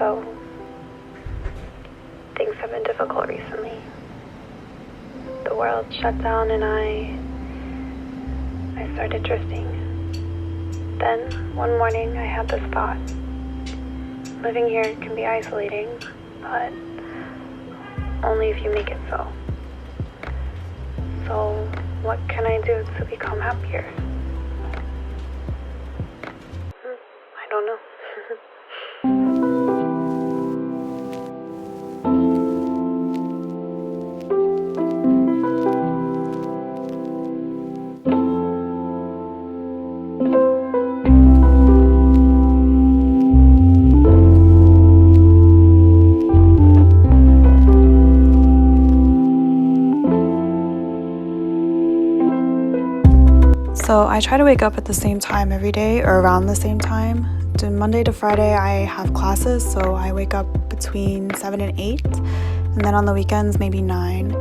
So, things have been difficult recently. The world shut down and I started drifting. Then, one morning, I had this thought. Living here can be isolating, but only if you make it so. So, what can I do to become happier? I don't know. So I try to wake up at the same time every day, or around the same time. Monday to Friday I have classes, so I wake up between 7 and 8, and then on the weekends maybe 9.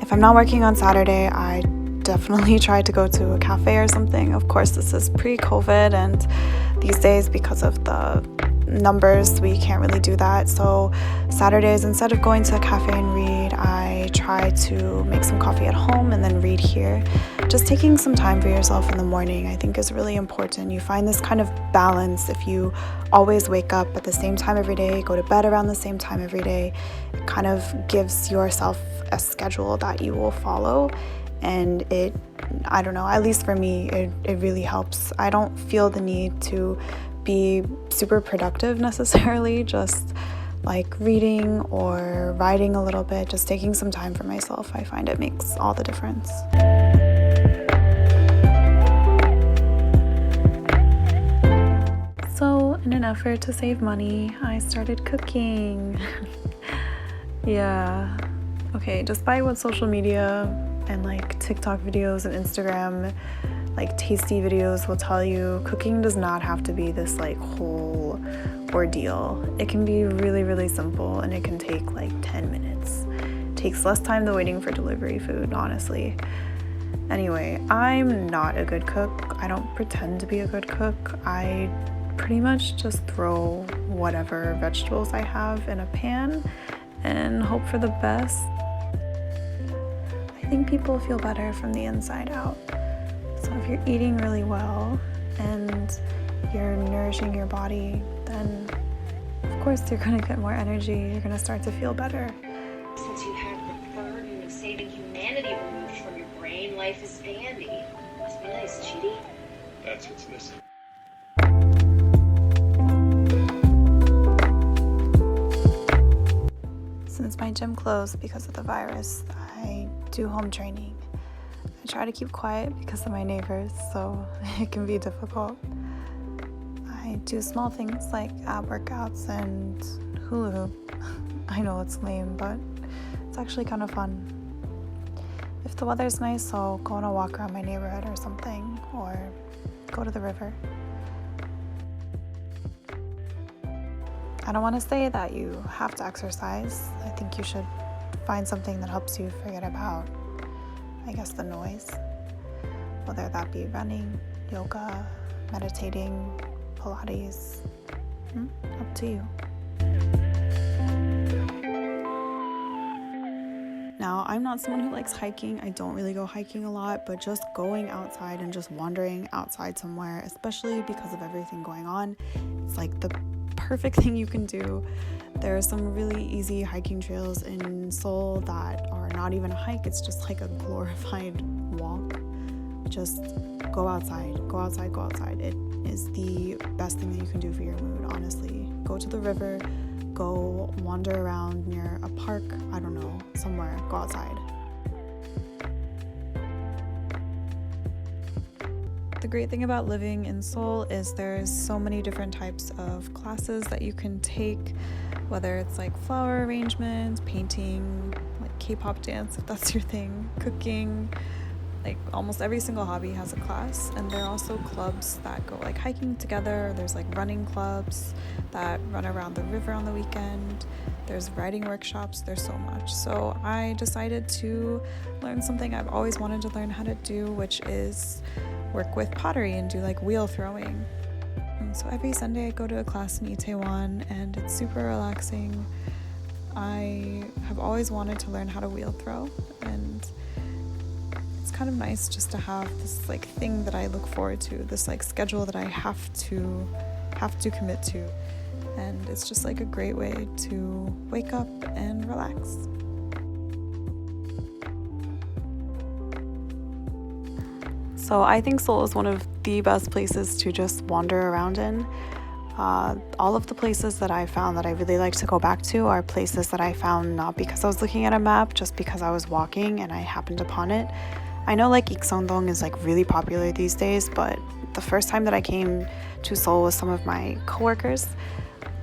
If I'm not working on Saturday, I definitely try to go to a cafe or something. Of course, this is pre-COVID, and these days, because of the numbers, we can't really do that. So Saturdays, instead of going to a cafe and read, I try to make some coffee at home and then read here. Just taking some time for yourself in the morning, I think, is really important. You find this kind of balance if you always wake up at the same time every day, go to bed around the same time every day. It kind of gives yourself a schedule that you will follow, and I don't know, at least for me, it really helps. I don't feel the need to be super productive necessarily, just like reading or writing a little bit, just taking some time for myself. I find it makes all the difference. So in an effort to save money, I started cooking. Yeah. Okay, despite what social media and like TikTok videos and Instagram like tasty videos will tell you, cooking does not have to be this like whole ordeal. It can be really, really simple, and it can take like 10 minutes. It takes less time than waiting for delivery food, honestly. Anyway, I'm not a good cook. I don't pretend to be a good cook. I pretty much just throw whatever vegetables I have in a pan and hope for the best. I think people feel better from the inside out. So if you're eating really well and you're nourishing your body, then of course you're going to get more energy. You're going to start to feel better. Since you have the burden of saving humanity removed from your brain, life is dandy. Must be nice, Chidi. That's what's missing. Since my gym closed because of the virus, I do home training. I try to keep quiet because of my neighbors, so it can be difficult. I do small things like ab workouts and hula hoop. I know it's lame, but it's actually kind of fun. If the weather's nice, I'll go on a walk around my neighborhood or something, or go to the river. I don't want to say that you have to exercise. I think you should find something that helps you forget about, I guess, the noise. Whether that be running, yoga, meditating, Pilates. Up to you. Now, I'm not someone who likes hiking. I don't really go hiking a lot, but just going outside and just wandering outside somewhere, especially because of everything going on, it's like the perfect thing you can do. There are some really easy hiking trails in Seoul that are not even a hike. It's just like a glorified walk. Just go outside. It is the best thing that you can do for your mood, honestly. Go to the river, go wander around near a park, I don't know, somewhere, go outside. The great thing about living in Seoul is there's so many different types of classes that you can take, whether it's like flower arrangement, painting, like K-pop dance if that's your thing, cooking. Like almost every single hobby has a class, and there are also clubs that go like hiking together. There's like running clubs that run around the river on the weekend. There's writing workshops. There's so much. So I decided to learn something I've always wanted to learn how to do, which is work with pottery and do like wheel throwing. So every Sunday I go to a class in Itaewon and it's super relaxing. I have always wanted to learn how to wheel throw, and it's kind of nice just to have this like thing that I look forward to, this like schedule that I have to commit to, and it's just like a great way to wake up and relax. So I think Seoul is one of the best places to just wander around in. All of the places that I found that I really like to go back to are places that I found not because I was looking at a map, just because I was walking and I happened upon it. I know like Ikseongdong is like really popular these days, but the first time that I came to Seoul with some of my coworkers,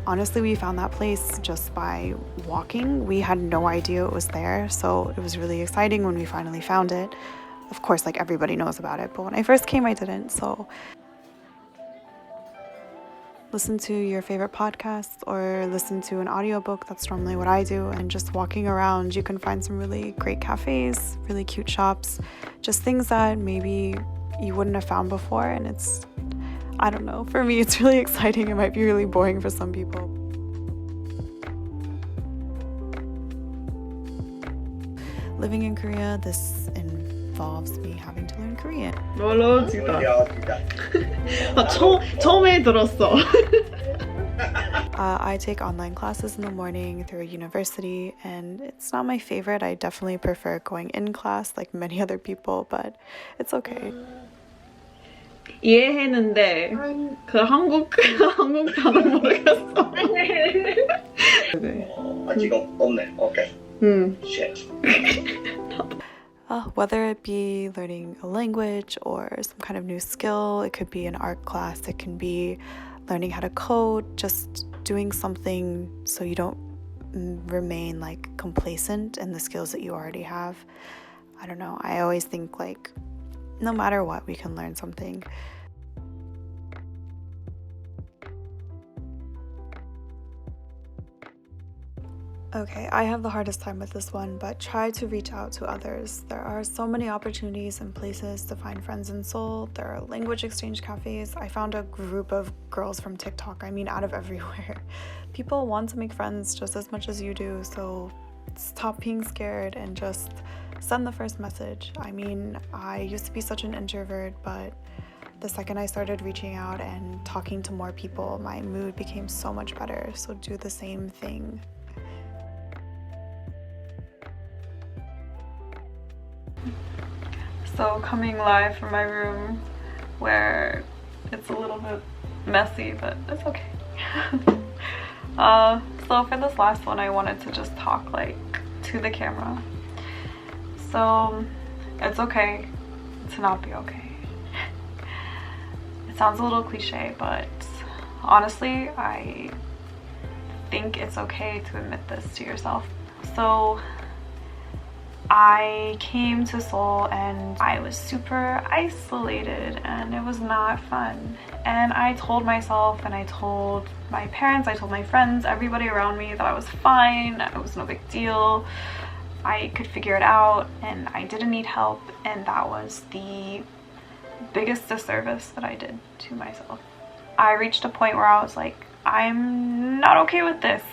honestly, we found that place just by walking. We had no idea it was there, so it was really exciting when we finally found it. Of course, like everybody knows about it, but when I first came, I didn't. So listen to your favorite podcasts or listen to an audiobook. That's normally what I do. And just walking around, you can find some really great cafes, really cute shops, just things that maybe you wouldn't have found before. And it's, I don't know, for me, it's really exciting. It might be really boring for some people. Living in Korea, this involves me having to learn Korean. 멀어지다. 처음에 들었어. I take online classes in the morning through a university, and it's not my favorite. I definitely prefer going in class like many other people, but it's okay. 이해했는데 그 한국 단어 모르겠어. 아직 없네. 오케이. Shit. Whether it be learning a language or some kind of new skill, it could be an art class, it can be learning how to code, just doing something so you don't remain like complacent in the skills that you already have. I don't know, I always think like no matter what, we can learn something. Okay, I have the hardest time with this one, but try to reach out to others. There are so many opportunities and places to find friends in Seoul. There are language exchange cafes. I found a group of girls from TikTok, out of everywhere. People want to make friends just as much as you do, so stop being scared and just send the first message. I used to be such an introvert, but the second I started reaching out and talking to more people, my mood became so much better, so do the same thing. So coming live from my room where it's a little bit messy, but it's okay. So for this last one, I wanted to just talk like to the camera. So it's okay to not be okay. It sounds a little cliche, but honestly, I think it's okay to admit this to yourself. So I came to Seoul and I was super isolated and it was not fun. And I told myself and I told my parents, I told my friends, everybody around me that I was fine, it was no big deal, I could figure it out and I didn't need help, and that was the biggest disservice that I did to myself. I reached a point where I was like, I'm not okay with this.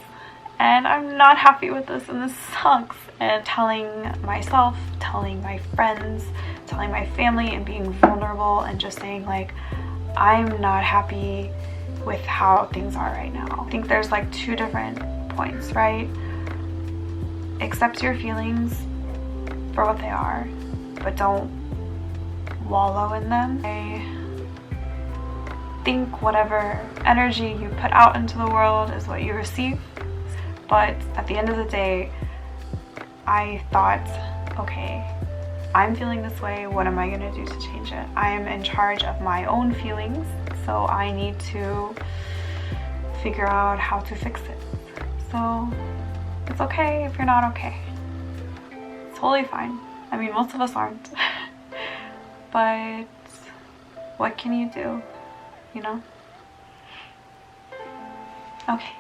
And I'm not happy with this, and this sucks. And telling myself, telling my friends, telling my family, and being vulnerable and just saying like, I'm not happy with how things are right now. I think there's like two different points, right? Accept your feelings for what they are, but don't wallow in them. I think whatever energy you put out into the world is what you receive. But at the end of the day, I thought, okay, I'm feeling this way, what am I gonna do to change it? I am in charge of my own feelings, so I need to figure out how to fix it. So it's okay if you're not okay. It's totally fine. Most of us aren't. But what can you do, you know? Okay.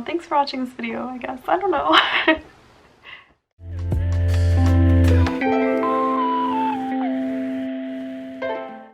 Thanks for watching this video, I guess. I don't know.